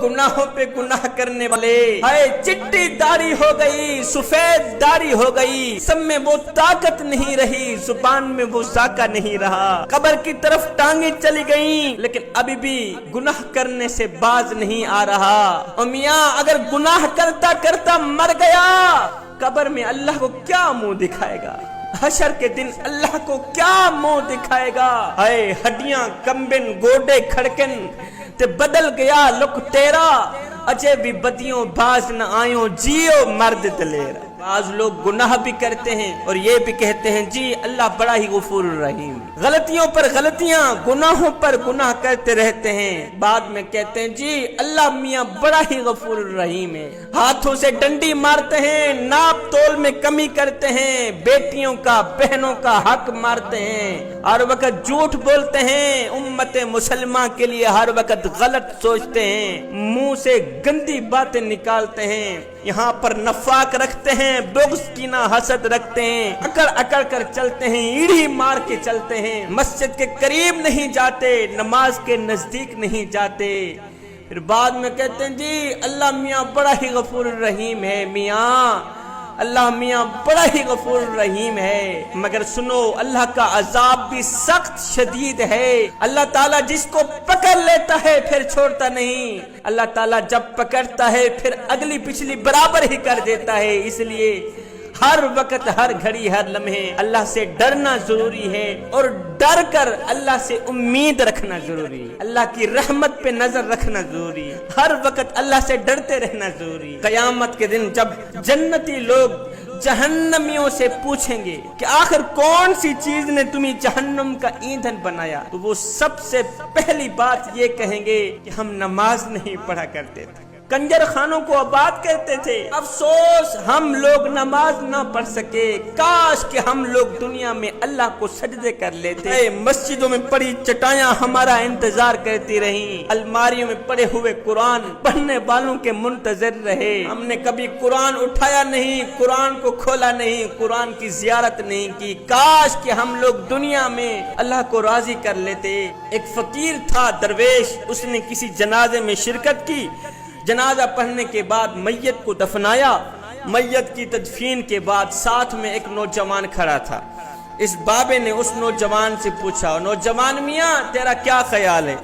गुनाहों पे गुनाह करने वाले, हाय चिट्टी दाढ़ी हो गई, सफेद दाढ़ी हो गई, सब में वो ताकत नहीं रही, जुबान में वो जाका नहीं रहा, कब्र की तरफ टांगे चली गई, लेकिन अभी भी गुनाह करने से बाज नहीं आ रहा। और मियां अगर गुनाह करता करता मर गया, कब्र में अल्लाह को क्या मुंह दिखाएगा? हशर के दिन अल्लाह को क्या मुंह दिखाएगा? हाय हड्डियां कंबन गोडे खड़कन ते बदल गया लुक तेरा, अजय भी बदियों बाज न आयो, जियो मर्द दलेरा। आज लोग गुनाह भी करते हैं और ये भी कहते हैं जी अल्लाह बड़ा ही गफूर रहीम। गलतियों पर गलतियां, गुनाहों पर गुनाह करते रहते हैं, बाद में कहते हैं जी अल्लाह मियां बड़ा ही गफूर रहीम है। हाथों से डंडी मारते हैं, नाप तोल में कमी करते हैं, बेटियों का बहनों का हक मारते हैं, हर वक्त झूठ बोलते हैं, उम्मत मुसलमान के लिए हर वक्त गलत सोचते हैं, मुंह से गंदी बातें निकालते हैं, यहाँ पर नफाक रखते हैं, बुग़्ज़ कीना हसद रखते हैं, अकड़ अकड़ कर चलते हैं, ईढ़ी मार के चलते हैं, मस्जिद के करीब नहीं जाते, नमाज के नजदीक नहीं जाते, फिर बाद में कहते हैं जी अल्लाह मियाँ बड़ा ही गफूर रहीम है। मियाँ अल्लाह मियाँ बड़ा ही गफूर रहीम है, मगर सुनो अल्लाह का अजाब भी सख्त शदीद है। अल्लाह ताला जिसको पकड़ लेता है फिर छोड़ता नहीं, अल्लाह ताला जब पकड़ता है फिर अगली पिछली बराबर ही कर देता है। इसलिए हर वक्त हर घड़ी हर लम्हे अल्लाह से डरना जरूरी है और डर कर अल्लाह से उम्मीद रखना जरूरी है, अल्लाह की रहमत पे नजर रखना जरूरी है, हर वक्त अल्लाह से डरते रहना जरूरी है। कयामत के दिन जब जन्नती लोग जहन्नमियों से पूछेंगे कि आखिर कौन सी चीज ने तुम्हें जहन्नम का ईंधन बनाया, तो वो सबसे पहली बात ये कहेंगे कि हम नमाज नहीं पढ़ा करते थे, कंजर खानों को आबाद करते थे, अफसोस हम लोग नमाज ना पढ़ सके, काश कि हम लोग दुनिया में अल्लाह को सजदे कर लेते। मस्जिदों में पड़ी चटाइयां हमारा इंतजार करती रहीं, अलमारियों में पड़े हुए कुरान पढ़ने वालों के मुंतजर रहे, हमने कभी कुरान उठाया नहीं, कुरान को खोला नहीं, कुरान की जियारत नहीं की। काश कि हम लोग दुनिया में अल्लाह को राजी कर लेते। एक फकीर था दरवेश, उसने किसी जनाजे में शिरकत की, जनाजा पढ़ने के बाद मैयत को दफनाया, मैयत की तदफीन के बाद साथ में एक नौजवान खड़ा था। इस बाबे ने उस नौजवान से पूछा, नौजवान मियाँ तेरा क्या ख्याल है,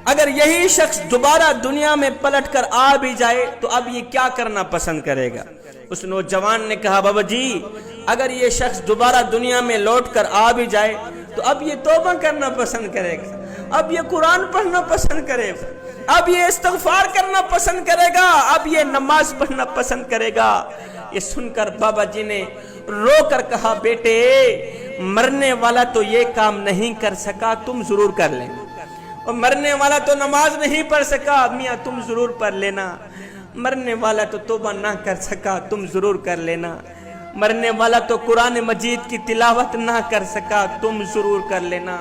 अगर यही शख्स दोबारा दुनिया में पलट कर आ भी जाए तो अब ये क्या करना पसंद करेगा? उस नौजवान ने कहा, बाबा जी अगर ये शख्स दोबारा दुनिया में लौट कर आ भी जाए तो अब ये तौबा करना पसंद करेगा, अब ये कुरान पढ़ना पसंद करेगा, अब ये इस्तिग़फ़ार करना पसंद करेगा, अब ये नमाज पढ़ना पसंद करेगा। ये सुनकर बाबा जी ने रो कर कहा, बेटे मरने वाला तो ये काम नहीं कर सका, तुम जरूर कर लेना, और मरने वाला तो नमाज नहीं पढ़ सका, मियाँ तुम जरूर पढ़ लेना, मरने वाला तो तौबा ना कर सका, तुम जरूर कर लेना, मरने वाला तो कुरान मजीद की तिलावत ना कर सका, तुम जरूर कर लेना।